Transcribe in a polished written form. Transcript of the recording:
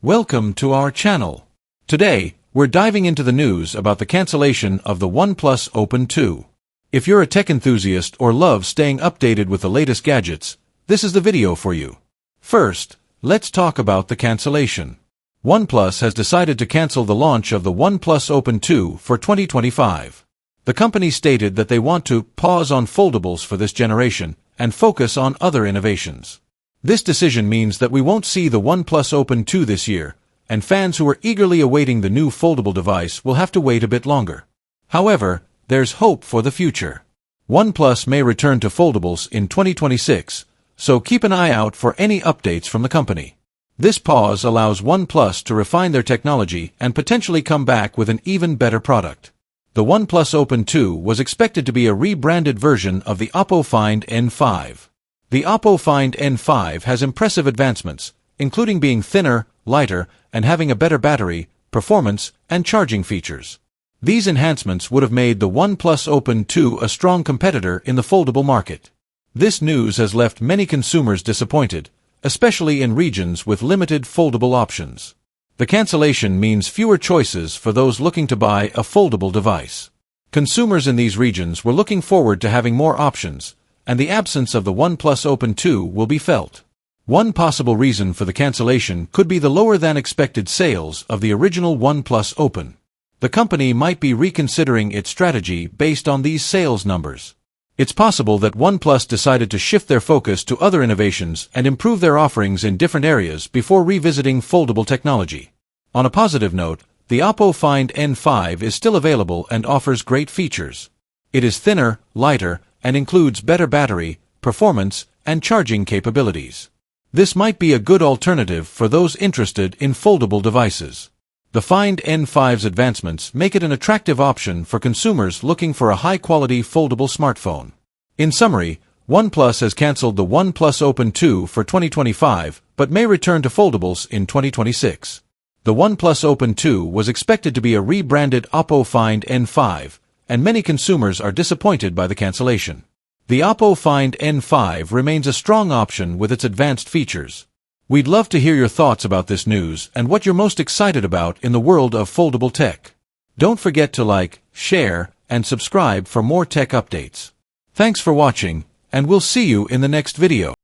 Welcome to our channel. Today, we're diving into the news about the cancellation of the OnePlus Open 2. If you're a tech enthusiast or love staying updated with the latest gadgets, this is the video for you. First, let's talk about the cancellation. OnePlus has decided to cancel the launch of the OnePlus Open 2 for 2025. The company stated that they want to pause on foldables for this generation and focus on other innovations. This decision means that we won't see the OnePlus Open 2 this year, and fans who are eagerly awaiting the new foldable device will have to wait a bit longer. However, there's hope for the future. OnePlus may return to foldables in 2026, so keep an eye out for any updates from the company. This pause allows OnePlus to refine their technology and potentially come back with an even better product. The OnePlus Open 2 was expected to be a rebranded version of the OPPO Find N5. The OPPO Find N5 has impressive advancements, including being thinner, lighter, and having a better battery, performance, and charging features. These enhancements would have made the OnePlus Open 2 a strong competitor in the foldable market. This news has left many consumers disappointed, especially in regions with limited foldable options. The cancellation means fewer choices for those looking to buy a foldable device. Consumers in these regions were looking forward to having more options, and the absence of the OnePlus Open 2 will be felt. One possible reason for the cancellation could be the lower-than-expected sales of the original OnePlus Open. The company might be reconsidering its strategy based on these sales numbers. It's possible that OnePlus decided to shift their focus to other innovations and improve their offerings in different areas before revisiting foldable technology. On a positive note, the OPPO Find N5 is still available and offers great features. It is thinner, lighter, and includes better battery, performance, and charging capabilities. This might be a good alternative for those interested in foldable devices. The Find N5's advancements make it an attractive option for consumers looking for a high-quality foldable smartphone. In summary, OnePlus has canceled the OnePlus Open 2 for 2025 but may return to foldables in 2026. The OnePlus Open 2 was expected to be a rebranded OPPO Find N5, and many consumers are disappointed by the cancellation. The OPPO Find N5 remains a strong option with its advanced features. We'd love to hear your thoughts about this news and what you're most excited about in the world of foldable tech. Don't forget to like, share, and subscribe for more tech updates. Thanks for watching, and we'll see you in the next video.